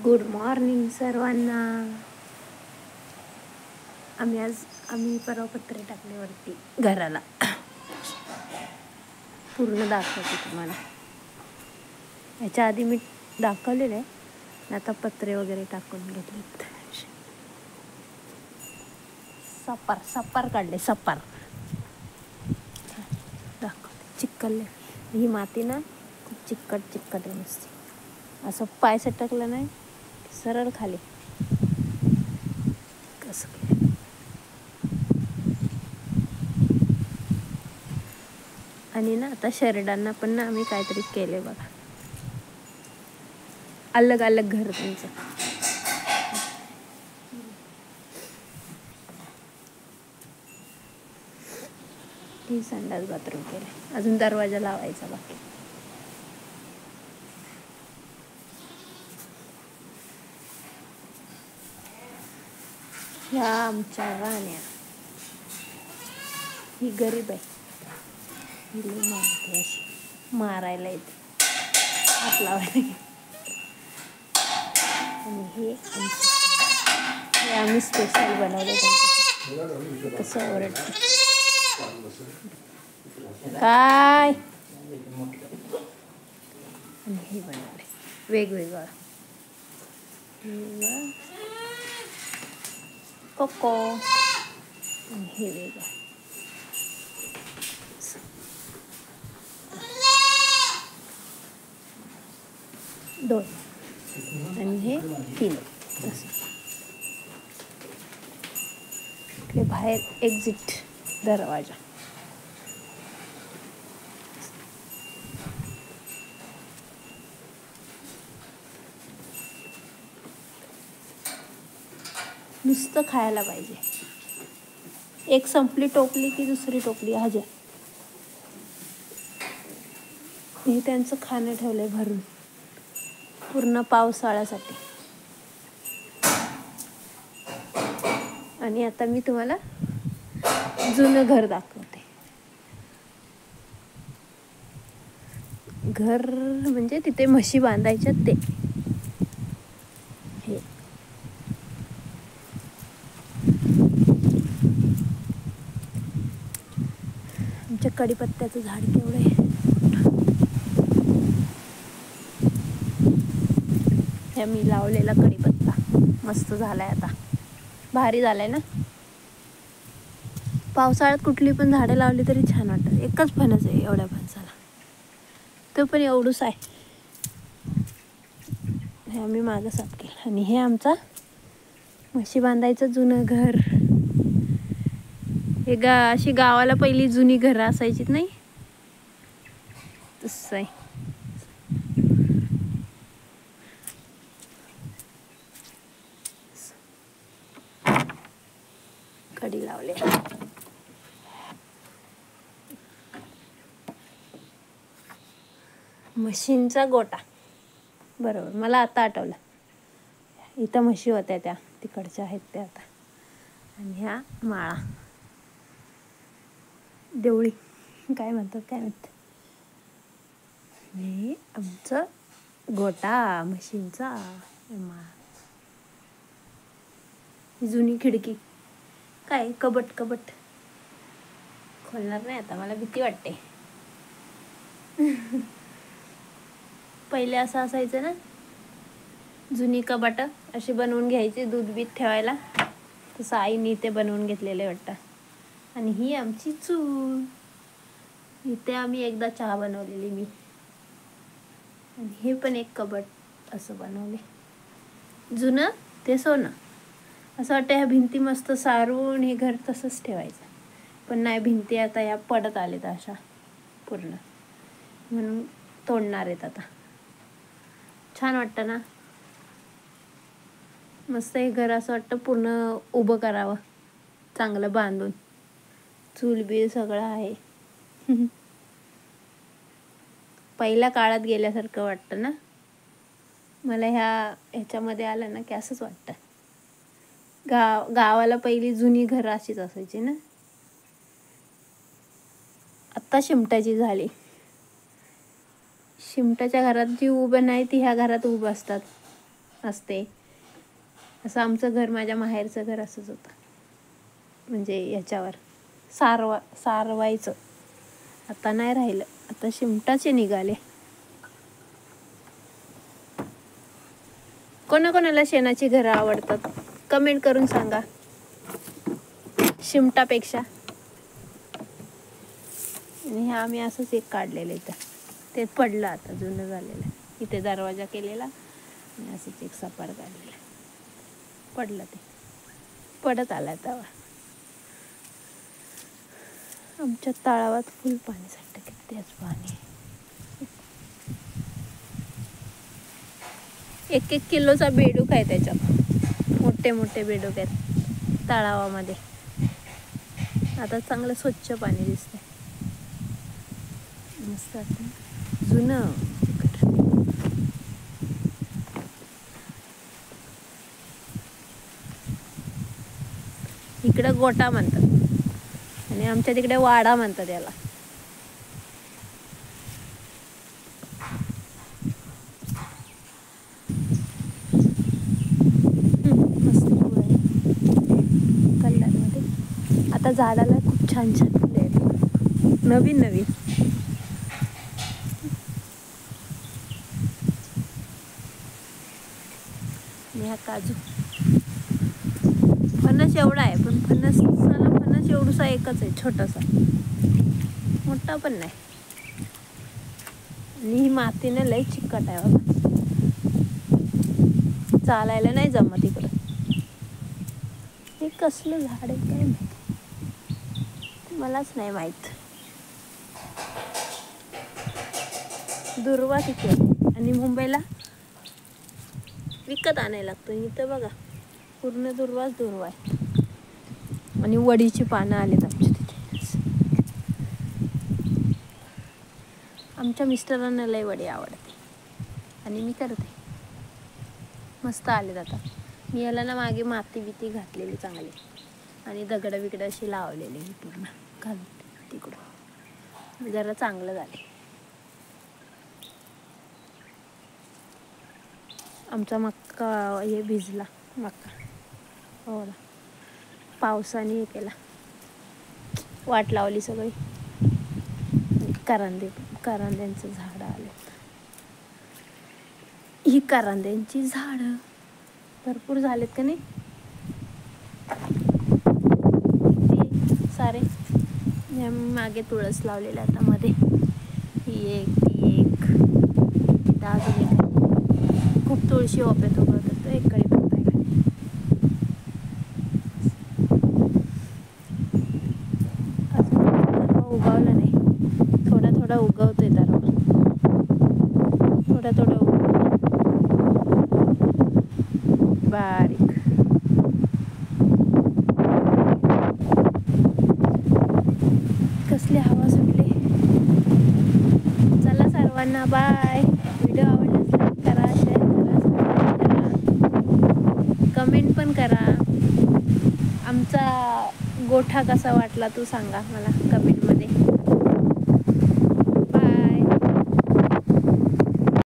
Good morning सर्वांना. आम्ही परवा पत्रे टाकले वरती घराला. पूर्ण दाखवते तुम्हाला. याच्या आधी मी दाखवलेलं आहे, आता पत्रे वगैरे टाकून घेतलेत. सपार काढले, सपार दाखवते. चिक्कल ही माती ना खूप चिकट आहे नुसती. असं पाय सटकलं नाही सरळ खाली कसं केलं. आणि ना आता शेरडांना पण ना आम्ही काहीतरी केले बघा, अलग अलग घर त्यांचं. ही संडास बाथरूम केले, अजून दरवाजा लावायचा बाकी. ह्या आमच्या राण्या. ही गरीब आहे, ही मारते, अशी मारायला येते, हात लावायला. आणि हे आम्ही स्पेशल बनवले त्यांच्यासाठी. कसं ओरडते काय. आणि हे बनवले वेगवेगळं कोको. आणि हे वेगळं दोन आणि हे 3. हे बाहेर एक्झिट दरवाजा. नुसतं खायला पाहिजे. एक संपली टोपली की दुसरी टोपली हजर. हे त्यांचं खाणं ठेवलंय भरून पूर्ण पावसाळ्यासाठी. आणि आता मी तुम्हाला जुनं घर दाखवते. घर म्हणजे तिथे म्हशी बांधायच्या ते. हे आमच्या कडीपत्त्याचं झाड केवढं आहे. हे मी लावलेला कडीपत्ता मस्त झालाय, आता भारी झालाय ना. पावसाळ्यात कुठली पण झाडं लावली तरी छान वाटतं. एकच फणस आहे एवढ्या फणसाला, तो पण एवढूच आहे. हे आम्ही मागं साफ केलं. आणि हे आमचा म्हशी बांधायचं जुनं घर. हे अशी गावाला पहिली जुनी घरं असायचीत नाही, तसं आहे. कडी लावले. म्हशींचा गोटा, बरोबर मला आता आठवलं. इथं म्हशी होत्या त्या तिकडच्या आहेत त्या आता. आणि ह्या माळा, देवळी काय म्हणतात काय माहित. हे आमचं गोटा म्हशींचा. माळा, ही जुनी खिडकी. काय कबट खोलणार नाही आता, मला भीती वाटते. पहिले असं असायचं ना, जुनी कबाटं अशी बनवून घ्यायची दूध बीत ठेवायला. तसं आईने इथे बनवून घेतलेले वाटतं. आणि ही आमची चूल. इथे आम्ही एकदा चहा बनवलेली मी. आणि हे पण एक कबट असं बनवले जुनं, ते सोनं. असं वाटतं ह्या भिंती मस्त सारून हे घर तसंच ठेवायचं, पण नाही, भिंती आता या पडत आलेत अशा पूर्ण, म्हणून तोडणार आहेत आता. छान वाटतं ना, मस्त हे घर असं वाटतं पूर्ण उभं करावं, चांगलं बांधून. चूल बील सगळं आहे. पहिल्या काळात गेल्यासारखं वाटतं ना मला. ह्याच्यामध्ये आलं ना की असंच वाटतं. गावाला पहिली जुनी घरं अशीच असायची ना. आत्ता शिमटाची झाली. शिमटाच्या घरात जी उभं नाही ती ह्या घरात उभं असतात. असते. असं आमचं घर, माझ्या माहेरचं घर असंच होतं. म्हणजे याच्यावर सारवायचं. आता नाही राहिलं, आता शिमटाचे निघाले. कोणाकोणाला शेणाची घरं आवडतात कमेंट करून सांगा, शिमटापेक्षा. आणि हे आम्ही असंच एक काढलेलं इथं, ते पडलं आता, जुनं झालेलं. इथे दरवाजा केलेला आणि असंच एक सपाट काढलेलं, पडलं, ते पडत आला तेव्हा. आमच्या तळावात फुल पाणी साठतं, कितीच पाणी. 1-1 किलोचा बेडूक आहे त्याच्यात, मोठे मोठे बेडूक आहेत तळावामध्ये. आता चांगलं स्वच्छ पाणी दिसतंय, मस्त जुनं. इकडं गोटा म्हणतात आणि आमच्या तिकडे वाडा म्हणतात याला. मस्त कल्याणमध्ये आता झाडाला खूप छान छान फुले आहेत, नवीन नवीन. आणि हा काजू, फणस एवढा आहे, पण फणस एवढूसा एकच आहे, छोटासा, मोठा पण नाही. आणि ही मातीनं लय चिकट आहे बाबा, चालायला नाही जमत इकडं. हे कसलं झाड आहे काय माहिती, मलाच नाही माहित. दुर्वा तिथे, आणि मुंबईला विकत आणायला लागतो. इथं बघा पूर्ण दुर्वा आहे. आणि वडीची पानं आलेत आमच्या तिथे. आमच्या मिस्टरांना लय वडी आवडते आणि मी करते, मस्त आलेत. आता मी याला ना मागे माती बिती घातलेली चांगली, आणि दगडं बिगडं अशी लावलेली पूर्ण घालून तिकडं, जरा चांगलं झाले. आमचा मक्का हे भिजला, मक्का हो ना, पावसाने हे केला, वाट लावली सगळी. करांद्यांचं झाड आलेत, ही करांद्यांची झाडं भरपूर झालेत का नाही ते सारे. मागे तुळस लावलेलं आता मध्ये, ही एक ती एक, इथं अजून एक. खूप तुळशी ओप्यात उगवतात, एक कढीपत्ता आहे खाली. अजून उगवलं नाही, थोडा उगवतोय दरवा, थोडा उगवतो बारीक. कसली हवा सुटली. चला सर्वांना बाय. व्हिडिओ आवडल्यास लाईक करा, शेअर करा, सबस्क्राईब करा, कमेंट पण करा. आमचा गोठा कसा वाटला तू सांगा मला कमेंटमध्ये.